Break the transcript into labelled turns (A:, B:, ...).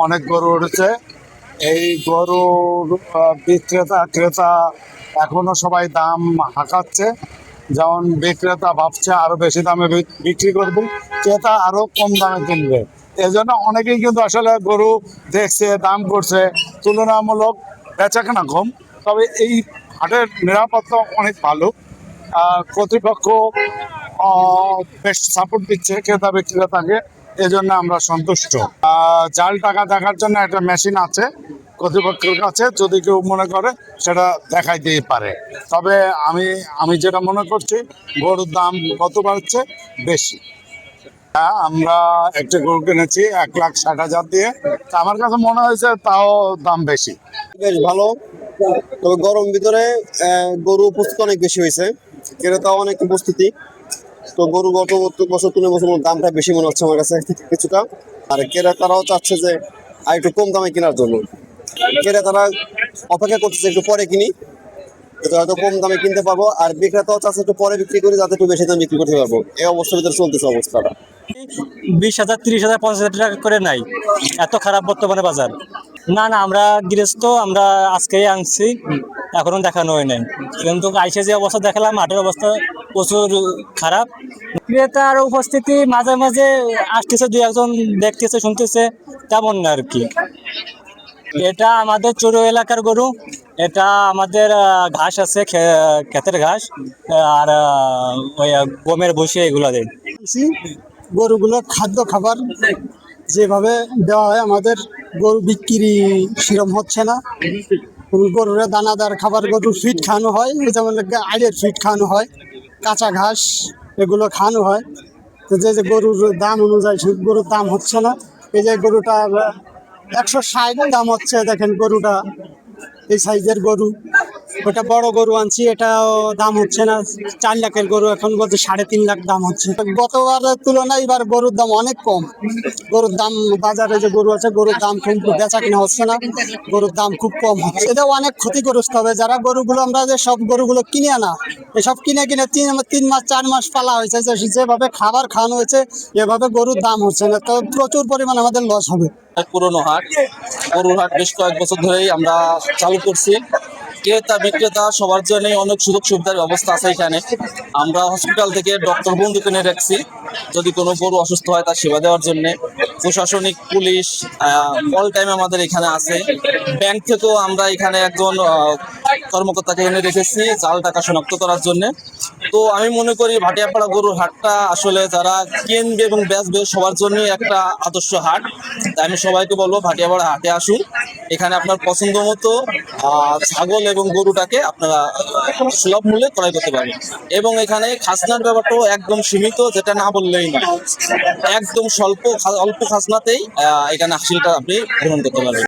A: অনেক গরু উঠেছে। এই গরুর বিক্রেতা ক্রেতা এখনো সবাই দাম হাঁকাচ্ছে। যেমন বিক্রেতা ভাবছে আরো বেশি দামে বিক্রি করবে, ক্রেতা আরো কম দামে কিনবে। এজন্য অনেকেই কিন্তু আসলে গরু দেখছে, দাম করছে, তুলনামূলক বেচাকেনা কম। তবে এই হাটের নিরাপত্তা অনেক ভালো। কর্তৃপক্ষ বেশ সাপোর্ট দিচ্ছে ক্রেতা বিক্রেতাকে, এজন্য আমরা সন্তুষ্ট। জাল টাকা দেখার জন্য একটা মেশিন আছে কর্তৃপক্ষের কাছে, যদি কেউ মনে করে সেটা দেখাই দিয়ে পারে। তবে আমি যেটা মনে করছি, গরুর দাম কত বাড়ছে বেশি। আমরা একটা গরু কিনেছি 1,60,000 দিয়ে, তা আমার কাছে মনে হয়েছে তাও দাম বেশি।
B: বেশ ভালো। তবে গরম ভিতরে গরু উপস্থিতি অনেক বেশি হয়েছে, ক্রেতাও অনেক উপস্থিতি। তো গরু গত বছর তুলে বছর দামটা বেশি মনে হচ্ছে আমার কাছে কিছুটা। আর ক্রেতারাও চাচ্ছে যে আর একটু কম দামে কেনার জন্য। ক্রেতারা অপেক্ষা করতেছে একটু পরে কিনি, যাতে হয়তো কম দামে কিনতে পারবো। আর বিক্রেতাও চাচ্ছে একটু পরে বিক্রি করি, যাতে একটু বেশি দামে বিক্রি করতে পারবো। এই অবস্থার ভিতরে চলতেছে অবস্থাটা।
C: 20,000, 30,000, 50,000 টাকা করে নাই। এত খারাপ বর্তমানে বাজার। না না, আমরা গৃহস্থ, আমরা আজকেই আনছি, এখনো দেখানো হয় নাই। কিন্তু আইসে যে অবস্থা দেখালাম, হাটের অবস্থা প্রচুর খারাপ। ক্রেতার উপস্থিতি মাঝে মাঝে আসতেছে, দুই একজন দেখতেছে, শুনতেছে, তেমন না আর কি। এটা আমাদের চড়ু এলাকার গরু। এটা আমাদের ঘাস আছে, ক্ষেতের ঘাস, আর ওই গমের ভুসি এগুলো দেয়।
D: গরুগুলো খাদ্য খাবার যেভাবে দেওয়া হয়, আমাদের গরু বিক্রি সেরকম হচ্ছে না। গরুর দানাদার খাবার, গরুর ফিট খাওয়ানো হয়, যেমন আইলের ফিট খাওয়ানো হয়, কাঁচা ঘাস এগুলো খাওয়ানো হয়। তো যে গরুর দাম অনুযায়ী গরুর দাম হচ্ছে না। এই যে গরুটা 160 দাম হচ্ছে, দেখেন গরুটা এই সাইজের গরু। ওটা বড় গরু আনছি, এটাও দাম হচ্ছে না। 4 লাখের গরু এখন বলছে 3.5 লাখ দাম হচ্ছে। গতবারের তুলনায় এবার গরুর দাম অনেক কম। গরুর দাম বাজারে যে গরু আছে, গরুর দাম খুব বেচা কিনা হচ্ছে না, গরুর দাম খুব কম হচ্ছে। এটা অনেক ক্ষতিগ্রস্ত হবে যারা গরুগুলো, আমরা যে সব গরুগুলো কিনে আনা, এসব কিনে 3 মাস 4 মাস পালা হয়েছে, যেভাবে খাবার খাওয়ানো হয়েছে এভাবে গরুর দাম হচ্ছে না। তো প্রচুর পরিমাণ আমাদের লস হবে।
E: পুরনো হাট, গরুর হাট বেশ কয়েক বছর ধরেই আমরা চালু করছি। ক্রেতা বিক্রেতা সবার জন্য অনেক সুযোগ সুবিধার ব্যবস্থা আছে এখানে। আমরা হসপিটাল থেকে ডক্টর বন্ধু কিনে রাখছি, যদি কোনো গরু অসুস্থ হয় তার সেবা দেওয়ার জন্য। প্রশাসনিক পুলিশ অল টাইম আমাদের এখানে আছে। ব্যাংক থেকেও আমরা এখানে একজন কর্মকর্তাকে এনে রেখেছি জাল টাকা শনাক্ত করার জন্য। তো আমি মনে করি ভাটিয়াপাড়া গরুর হাটটা আসলে যারা কিনবে এবং বেচবে সবার জন্যই একটা আদর্শ হাট। তাই আমি সবাইকে বলবো ভাটিয়াপাড়া হাটে আসুন, এখানে আপনার পছন্দ মতো ছাগল এবং গরুটাকে আপনারা সুলভ মূল্যে ক্রয় করতে পারবেন। এবং এখানে খাজনার ব্যাপারটাও একদম সীমিত, যেটা না বললেই না। একদম অল্প খাজনাতেই এখানে হাসিলটা আপনি গ্রহণ করতে পারবেন।